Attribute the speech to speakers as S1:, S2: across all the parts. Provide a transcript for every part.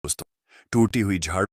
S1: दोस्तों, टूटी हुई झाड़ू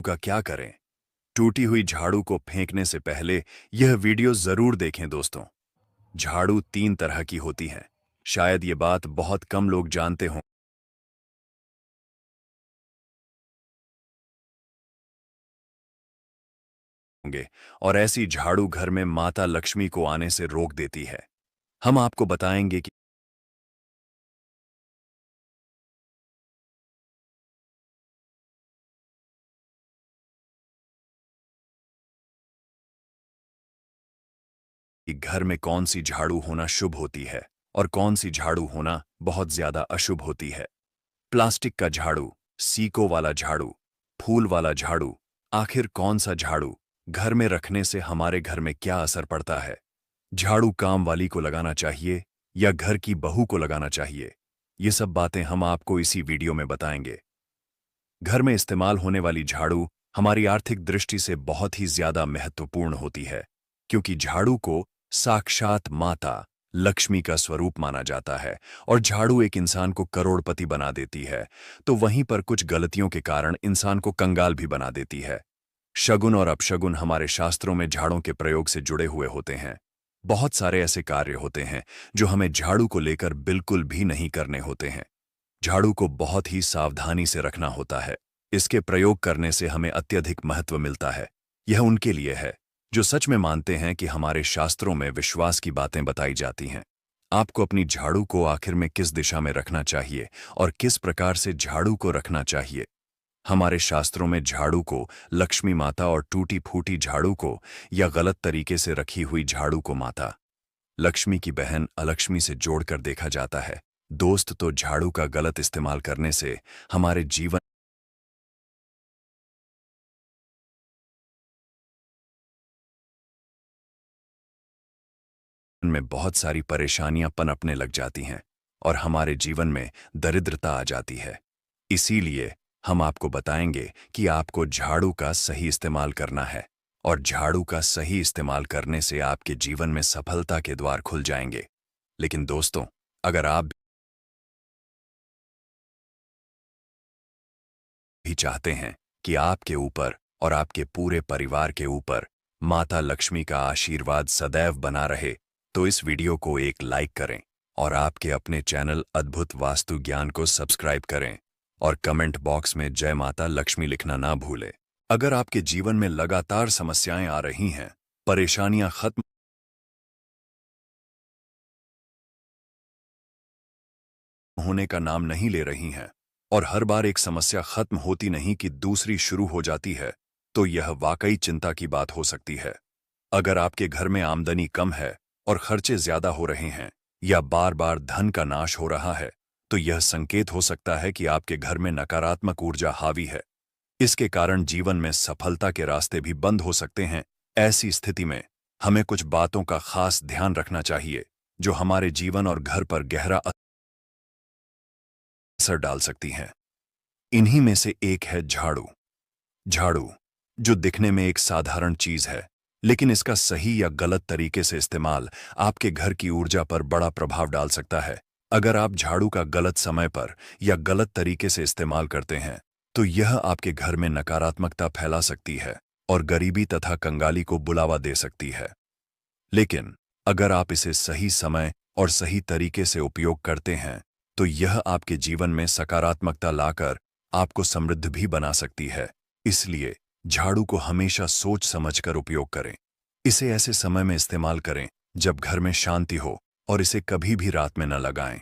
S1: का क्या करें? टूटी हुई झाड़ू को फेंकने से पहले यह वीडियो जरूर देखें दोस्तों। झाड़ू तीन तरह की होती हैं। शायद ये बात बहुत कम लोग जानते होंगे और ऐसी झाड़ू घर में माता लक्ष्मी को आने से रोक देती है। हम आपको बताएंगे कि घर में कौन सी झाड़ू होना शुभ होती है और कौन सी झाड़ू होना बहुत ज्यादा अशुभ होती है। प्लास्टिक का झाड़ू, सीको वाला झाड़ू, फूल वाला झाड़ू, आखिर कौन सा झाड़ू घर में रखने से हमारे घर में क्या असर पड़ता है? झाड़ू काम वाली को लगाना चाहिए या घर की बहू को लगाना चाहिए? ये सब बातें हम आपको इसी वीडियो में बताएंगे। घर में इस्तेमाल होने वाली झाड़ू हमारी आर्थिक दृष्टि से बहुत ही ज्यादा महत्वपूर्ण होती है, क्योंकि झाड़ू को साक्षात माता लक्ष्मी का स्वरूप माना जाता है और झाड़ू एक इंसान को करोड़पति बना देती है, तो वहीं पर कुछ गलतियों के कारण इंसान को कंगाल भी बना देती है। शगुन और अपशगुन हमारे शास्त्रों में झाड़ों के प्रयोग से जुड़े हुए होते हैं। बहुत सारे ऐसे कार्य होते हैं जो हमें झाड़ू को लेकर बिल्कुल भी नहीं करने होते हैं। झाड़ू को बहुत ही सावधानी से रखना होता है। इसके प्रयोग करने से हमें अत्यधिक महत्व मिलता है। यह उनके लिए है जो सच में मानते हैं कि हमारे शास्त्रों में विश्वास की बातें बताई जाती हैं। आपको अपनी झाड़ू को आखिर में किस दिशा में रखना चाहिए और किस प्रकार से झाड़ू को रखना चाहिए? हमारे शास्त्रों में झाड़ू को लक्ष्मी माता और टूटी फूटी झाड़ू को या गलत तरीके से रखी हुई झाड़ू को माता लक्ष्मी की बहन अलक्ष्मी से जोड़कर देखा जाता है। दोस्त, तो झाड़ू का गलत इस्तेमाल करने से हमारे जीवन में बहुत सारी परेशानियां पनपने लग जाती हैं और हमारे जीवन में दरिद्रता आ जाती है। इसीलिए हम आपको बताएंगे कि आपको झाड़ू का सही इस्तेमाल करना है और झाड़ू का सही इस्तेमाल करने से आपके जीवन में सफलता के द्वार खुल जाएंगे। लेकिन दोस्तों, अगर आप भी चाहते हैं कि आपके ऊपर और आपके पूरे परिवार के ऊपर माता लक्ष्मी का आशीर्वाद सदैव बना रहे, तो इस वीडियो को एक लाइक करें और आपके अपने चैनल अद्भुत वास्तु ज्ञान को सब्सक्राइब करें और कमेंट बॉक्स में जय माता लक्ष्मी लिखना ना भूलें। अगर आपके जीवन में लगातार समस्याएं आ रही हैं, परेशानियां खत्म होने का नाम नहीं ले रही हैं और हर बार एक समस्या खत्म होती नहीं कि दूसरी शुरू हो जाती है, तो यह वाकई चिंता की बात हो सकती है। अगर आपके घर में आमदनी कम है और खर्चे ज्यादा हो रहे हैं या बार बार धन का नाश हो रहा है, तो यह संकेत हो सकता है कि आपके घर में नकारात्मक ऊर्जा हावी है। इसके कारण जीवन में सफलता के रास्ते भी बंद हो सकते हैं। ऐसी स्थिति में हमें कुछ बातों का खास ध्यान रखना चाहिए जो हमारे जीवन और घर पर गहरा असर डाल सकती हैं। इन्हीं में से एक है झाड़ू। झाड़ू, जो दिखने में एक साधारण चीज है, लेकिन इसका सही या गलत तरीके से इस्तेमाल आपके घर की ऊर्जा पर बड़ा प्रभाव डाल सकता है। अगर आप झाड़ू का गलत समय पर या गलत तरीके से इस्तेमाल करते हैं, तो यह आपके घर में नकारात्मकता फैला सकती है और गरीबी तथा कंगाली को बुलावा दे सकती है। लेकिन अगर आप इसे सही समय और सही तरीके से उपयोग करते हैं, तो यह आपके जीवन में सकारात्मकता लाकर आपको समृद्ध भी बना सकती है। इसलिए झाड़ू को हमेशा सोच समझकर उपयोग करें। इसे ऐसे समय में इस्तेमाल करें जब घर में शांति हो और इसे कभी भी रात में न लगाएं।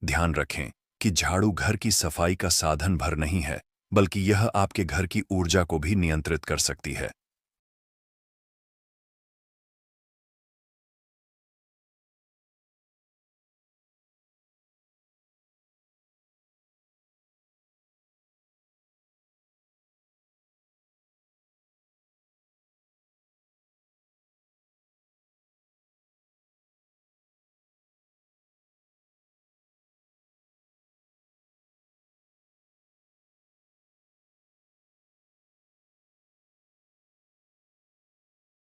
S1: ध्यान रखें कि झाड़ू घर की सफाई का साधन भर नहीं है, बल्कि यह आपके घर की ऊर्जा को भी नियंत्रित कर सकती है।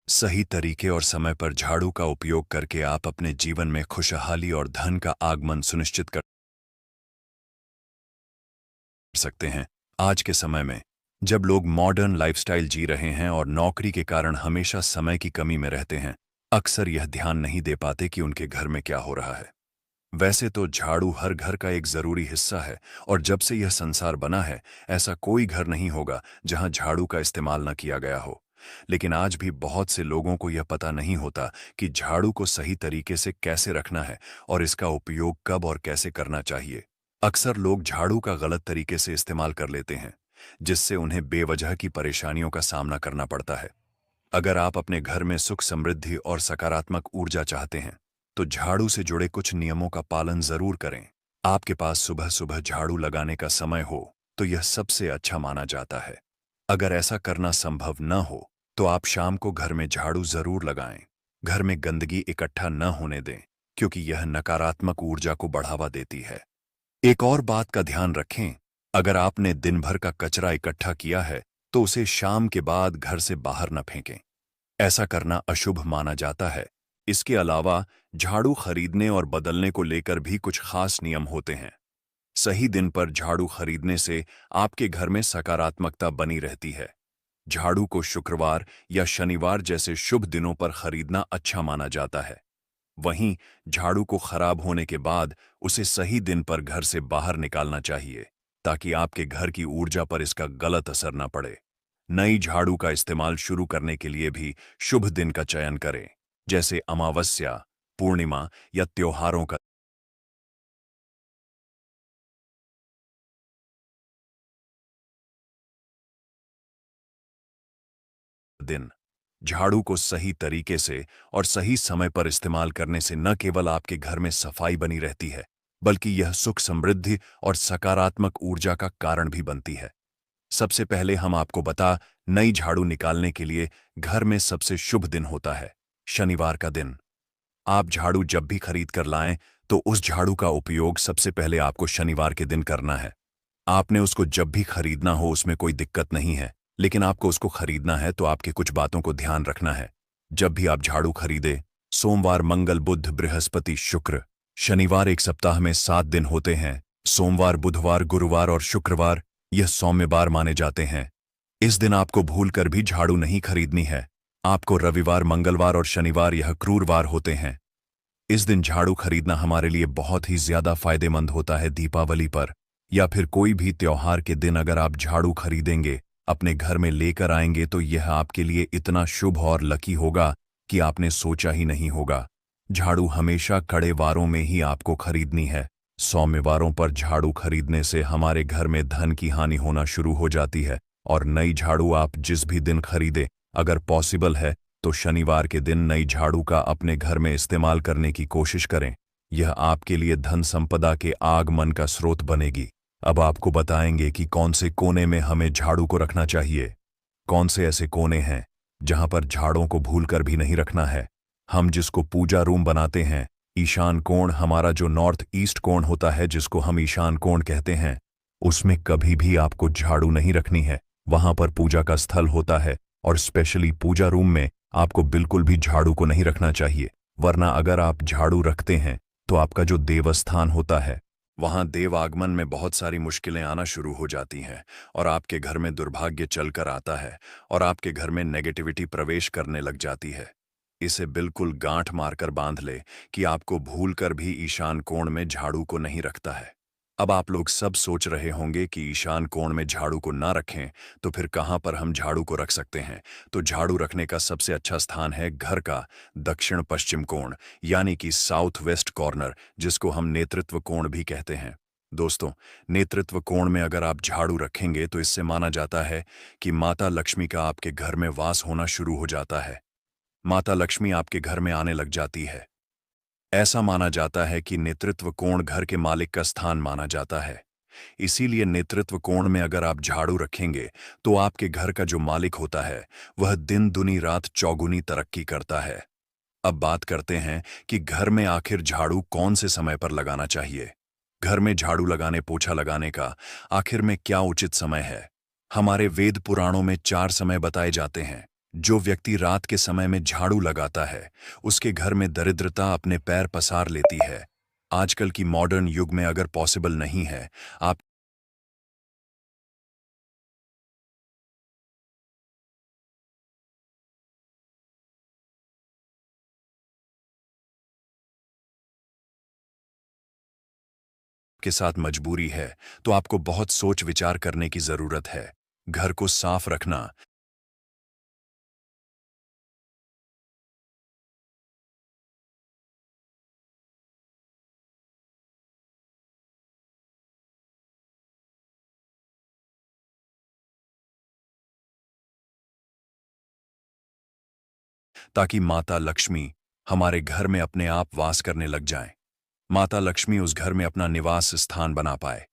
S1: सही तरीके और समय पर झाड़ू का उपयोग करके आप अपने जीवन में खुशहाली और धन का आगमन सुनिश्चित कर सकते हैं। आज के समय में जब लोग मॉडर्न लाइफस्टाइल जी रहे हैं और नौकरी के कारण हमेशा समय की कमी में रहते हैं, अक्सर यह ध्यान नहीं दे पाते कि उनके घर में क्या हो रहा है। वैसे तो झाड़ू हर घर का एक जरूरी हिस्सा है और जब से यह संसार बना है, ऐसा कोई घर नहीं होगा जहां झाड़ू का इस्तेमाल न किया गया हो। लेकिन आज भी बहुत से लोगों को यह पता नहीं होता कि झाड़ू को सही तरीके से कैसे रखना है और इसका उपयोग कब और कैसे करना चाहिए। अक्सर लोग झाड़ू का गलत तरीके से इस्तेमाल कर लेते हैं, जिससे उन्हें बेवजह की परेशानियों का सामना करना पड़ता है। अगर आप अपने घर में सुख समृद्धि और सकारात्मक ऊर्जा चाहते हैं, तो झाड़ू से जुड़े कुछ नियमों का पालन जरूर करें। आपके पास सुबह सुबह झाड़ू लगाने का समय हो तो यह सबसे अच्छा माना जाता है। अगर ऐसा करना संभव न हो तो आप शाम को घर में झाड़ू जरूर लगाएं। घर में गंदगी इकट्ठा न होने दें, क्योंकि यह नकारात्मक ऊर्जा को बढ़ावा देती है। एक और बात का ध्यान रखें, अगर आपने दिन भर का कचरा इकट्ठा किया है तो उसे शाम के बाद घर से बाहर न फेंकें। ऐसा करना अशुभ माना जाता है। इसके अलावा झाड़ू खरीदने और बदलने को लेकर भी कुछ खास नियम होते हैं। सही दिन पर झाड़ू खरीदने से आपके घर में सकारात्मकता बनी रहती है। झाड़ू को शुक्रवार या शनिवार जैसे शुभ दिनों पर खरीदना अच्छा माना जाता है। वहीं झाड़ू को खराब होने के बाद उसे सही दिन पर घर से बाहर निकालना चाहिए, ताकि आपके घर की ऊर्जा पर इसका गलत असर न पड़े। नई झाड़ू का इस्तेमाल शुरू करने के लिए भी शुभ दिन का चयन करें, जैसे अमावस्या, पूर्णिमा या त्योहारों का दिन। झाड़ू को सही तरीके से और सही समय पर इस्तेमाल करने से न केवल आपके घर में सफाई बनी रहती है, बल्कि यह सुख समृद्धि और सकारात्मक ऊर्जा का कारण भी बनती है। सबसे पहले हम आपको बता, नई झाड़ू निकालने के लिए घर में सबसे शुभ दिन होता है शनिवार का दिन। आप झाड़ू जब भी खरीद कर लाएं, तो उस झाड़ू का उपयोग सबसे पहले आपको शनिवार के दिन करना है। आपने उसको जब भी खरीदना हो उसमें कोई दिक्कत नहीं है, लेकिन आपको उसको खरीदना है तो आपके कुछ बातों को ध्यान रखना है। जब भी आप झाड़ू खरीदे, सोमवार, मंगल, बुध, बृहस्पति, शुक्र, शनिवार एक सप्ताह में 7 दिन होते हैं। सोमवार, बुधवार, गुरुवार और शुक्रवार यह सौम्यवार माने जाते हैं। इस दिन आपको भूलकर भी झाड़ू नहीं खरीदनी है। आपको रविवार, मंगलवार और शनिवार यह क्रूरवार होते हैं। इस दिन झाड़ू खरीदना हमारे लिए बहुत ही ज्यादा फायदेमंद होता है। दीपावली पर या फिर कोई भी त्योहार के दिन अगर आप झाड़ू खरीदेंगे, अपने घर में लेकर आएंगे, तो यह आपके लिए इतना शुभ और लकी होगा कि आपने सोचा ही नहीं होगा। झाड़ू हमेशा कड़े वारों में ही आपको खरीदनी है। सौम्यवारों पर झाड़ू खरीदने से हमारे घर में धन की हानि होना शुरू हो जाती है। और नई झाड़ू आप जिस भी दिन खरीदे, अगर पॉसिबल है तो शनिवार के दिन नई झाड़ू का अपने घर में इस्तेमाल करने की कोशिश करें। यह आपके लिए धन संपदा के आगमन का स्रोत बनेगी। अब आपको बताएंगे कि कौन से कोने में हमें झाड़ू को रखना चाहिए। कौन से ऐसे कोने हैं जहां पर झाड़ों को भूलकर भी नहीं रखना है। हम जिसको पूजा रूम बनाते हैं, ईशान कोण, हमारा जो नॉर्थ ईस्ट कोण होता है, जिसको हम ईशान कोण कहते हैं, उसमें कभी भी आपको झाड़ू नहीं रखनी है। वहां पर पूजा का स्थल होता है और स्पेशली पूजा रूम में आपको बिल्कुल भी झाड़ू को नहीं रखना चाहिए। वरना अगर आप झाड़ू रखते हैं तो आपका जो देवस्थान होता है, वहां देव आगमन में बहुत सारी मुश्किलें आना शुरू हो जाती हैं और आपके घर में दुर्भाग्य चलकर आता है और आपके घर में नेगेटिविटी प्रवेश करने लग जाती है। इसे बिल्कुल गांठ मारकर बांध ले कि आपको भूलकर भी ईशान कोण में झाड़ू को नहीं रखता है। अब आप लोग सब सोच रहे होंगे कि ईशान कोण में झाड़ू को ना रखें तो फिर कहां पर हम झाड़ू को रख सकते हैं। तो झाड़ू रखने का सबसे अच्छा स्थान है घर का दक्षिण पश्चिम कोण, यानी कि साउथ वेस्ट कॉर्नर, जिसको हम नेतृत्व कोण भी कहते हैं। दोस्तों, नेतृत्व कोण में अगर आप झाड़ू रखेंगे तो इससे माना जाता है कि माता लक्ष्मी का आपके घर में वास होना शुरू हो जाता है। माता लक्ष्मी आपके घर में आने लग जाती है। ऐसा माना जाता है कि नेतृत्व कोण घर के मालिक का स्थान माना जाता है। इसीलिए नेतृत्व कोण में अगर आप झाड़ू रखेंगे तो आपके घर का जो मालिक होता है वह दिन दुनी रात चौगुनी तरक्की करता है। अब बात करते हैं कि घर में आखिर झाड़ू कौन से समय पर लगाना चाहिए। घर में झाड़ू लगाने, पोछा लगाने का आखिर में क्या उचित समय है। हमारे वेद पुराणों में 4 समय बताए जाते हैं। जो व्यक्ति रात के समय में झाड़ू लगाता है, उसके घर में दरिद्रता अपने पैर पसार लेती है। आजकल की मॉडर्न युग में अगर पॉसिबल नहीं है, आप के साथ मजबूरी है, तो आपको बहुत सोच विचार करने की जरूरत है। घर को साफ रखना ताकि माता लक्ष्मी हमारे घर में अपने आप वास करने लग जाएं। माता लक्ष्मी उस घर में अपना निवास स्थान बना पाए।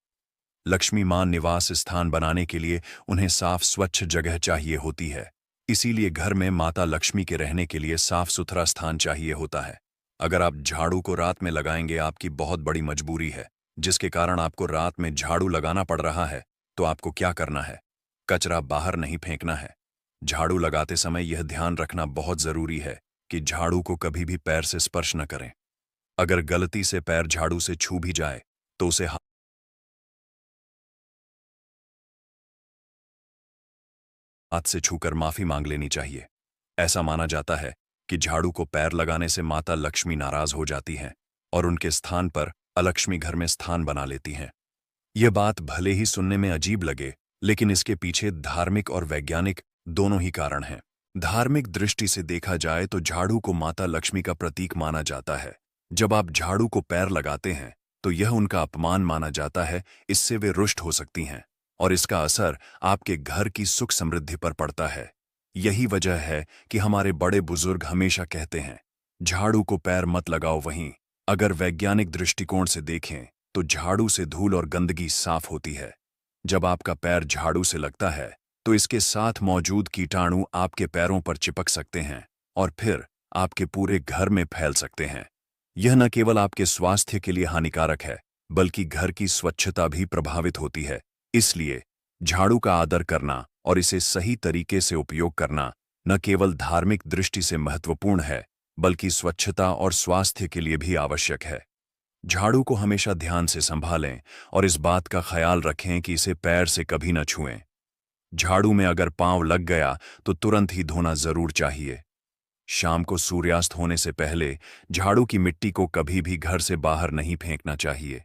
S1: लक्ष्मी मां निवास स्थान बनाने के लिए उन्हें साफ स्वच्छ जगह चाहिए होती है। इसीलिए घर में माता लक्ष्मी के रहने के लिए साफ सुथरा स्थान चाहिए होता है। अगर आप झाड़ू को रात में लगाएंगे, आपकी बहुत बड़ी मजबूरी है जिसके कारण आपको रात में झाड़ू लगाना पड़ रहा है, तो आपको क्या करना है? कचरा बाहर नहीं फेंकना है। झाड़ू लगाते समय यह ध्यान रखना बहुत जरूरी है कि झाड़ू को कभी भी पैर से स्पर्श न करें। अगर गलती से पैर झाड़ू से छू भी जाए तो उसे हाथ से छूकर माफी मांग लेनी चाहिए। ऐसा माना जाता है कि झाड़ू को पैर लगाने से माता लक्ष्मी नाराज हो जाती हैं और उनके स्थान पर अलक्ष्मी घर में स्थान बना लेती हैं। यह बात भले ही सुनने में अजीब लगे, लेकिन इसके पीछे धार्मिक और वैज्ञानिक दोनों ही कारण हैं। धार्मिक दृष्टि से देखा जाए तो झाड़ू को माता लक्ष्मी का प्रतीक माना जाता है। जब आप झाड़ू को पैर लगाते हैं तो यह उनका अपमान माना जाता है, इससे वे रुष्ट हो सकती हैं और इसका असर आपके घर की सुख समृद्धि पर पड़ता है। यही वजह है कि हमारे बड़े बुजुर्ग हमेशा कहते हैं, झाड़ू को पैर मत लगाओ। वहीं अगर वैज्ञानिक दृष्टिकोण से देखें तो झाड़ू से धूल और गंदगी साफ होती है। जब आपका पैर झाड़ू से लगता है तो इसके साथ मौजूद कीटाणु आपके पैरों पर चिपक सकते हैं और फिर आपके पूरे घर में फैल सकते हैं। यह न केवल आपके स्वास्थ्य के लिए हानिकारक है, बल्कि घर की स्वच्छता भी प्रभावित होती है। इसलिए झाड़ू का आदर करना और इसे सही तरीके से उपयोग करना न केवल धार्मिक दृष्टि से महत्वपूर्ण है, बल्कि स्वच्छता और स्वास्थ्य के लिए भी आवश्यक है। झाड़ू को हमेशा ध्यान से संभालें और इस बात का ख्याल रखें कि इसे पैर से कभी न छुएं। झाड़ू में अगर पांव लग गया तो तुरंत ही धोना जरूर चाहिए। शाम को सूर्यास्त होने से पहले झाड़ू की मिट्टी को कभी भी घर से बाहर नहीं फेंकना चाहिए।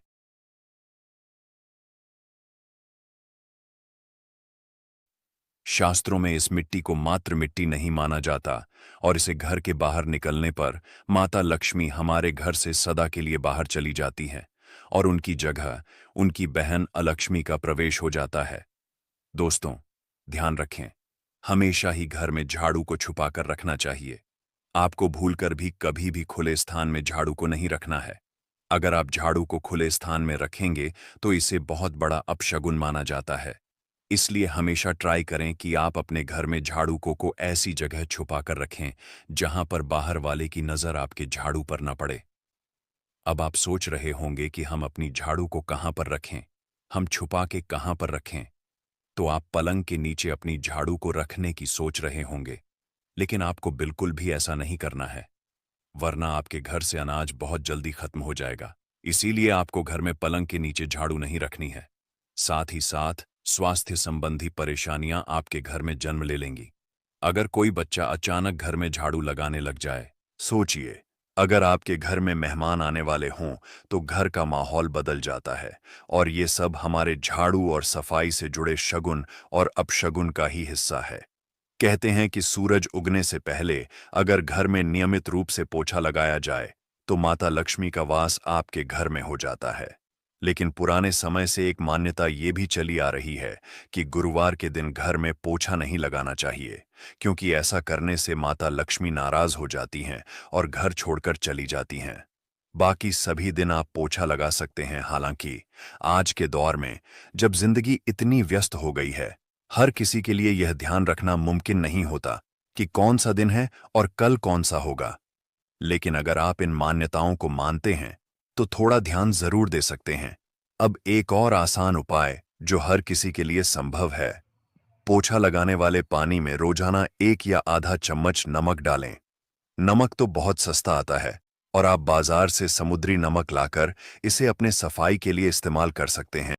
S1: शास्त्रों में इस मिट्टी को मात्र मिट्टी नहीं माना जाता और इसे घर के बाहर निकलने पर माता लक्ष्मी हमारे घर से सदा के लिए बाहर चली जाती हैं और उनकी जगह उनकी बहन अलक्ष्मी का प्रवेश हो जाता है। दोस्तों, ध्यान रखें, हमेशा ही घर में झाड़ू को छुपाकर रखना चाहिए। आपको भूलकर भी कभी भी खुले स्थान में झाड़ू को नहीं रखना है। अगर आप झाड़ू को खुले स्थान में रखेंगे तो इसे बहुत बड़ा अपशगुन माना जाता है। इसलिए हमेशा ट्राई करें कि आप अपने घर में झाड़ू को ऐसी जगह छुपा कर रखें जहां पर बाहर वाले की नजर आपके झाड़ू पर न पड़े। अब आप सोच रहे होंगे कि हम अपनी झाड़ू को कहां पर रखें, हम छुपा के कहां पर रखें। तो आप पलंग के नीचे अपनी झाड़ू को रखने की सोच रहे होंगे, लेकिन आपको बिल्कुल भी ऐसा नहीं करना है, वरना आपके घर से अनाज बहुत जल्दी खत्म हो जाएगा। इसीलिए आपको घर में पलंग के नीचे झाड़ू नहीं रखनी है। साथ ही साथ स्वास्थ्य संबंधी परेशानियां आपके घर में जन्म ले लेंगी। अगर कोई बच्चा अचानक घर में झाड़ू लगाने लग जाए, सोचिए, अगर आपके घर में मेहमान आने वाले हों तो घर का माहौल बदल जाता है और ये सब हमारे झाड़ू और सफाई से जुड़े शगुन और अपशगुन का ही हिस्सा है। कहते हैं कि सूरज उगने से पहले अगर घर में नियमित रूप से पोछा लगाया जाए तो माता लक्ष्मी का वास आपके घर में हो जाता है। लेकिन पुराने समय से एक मान्यता ये भी चली आ रही है कि गुरुवार के दिन घर में पोछा नहीं लगाना चाहिए, क्योंकि ऐसा करने से माता लक्ष्मी नाराज हो जाती हैं और घर छोड़कर चली जाती हैं। बाकी सभी दिन आप पोछा लगा सकते हैं। हालांकि आज के दौर में जब जिंदगी इतनी व्यस्त हो गई है, हर किसी के लिए यह ध्यान रखना मुमकिन नहीं होता कि कौन सा दिन है और कल कौन सा होगा। लेकिन अगर आप इन मान्यताओं को मानते हैं तो थोड़ा ध्यान जरूर दे सकते हैं। अब एक और आसान उपाय जो हर किसी के लिए संभव है, पोछा लगाने वाले पानी में रोजाना 1 या आधा चम्मच नमक डालें। नमक तो बहुत सस्ता आता है और आप बाजार से समुद्री नमक लाकर इसे अपने सफाई के लिए इस्तेमाल कर सकते हैं।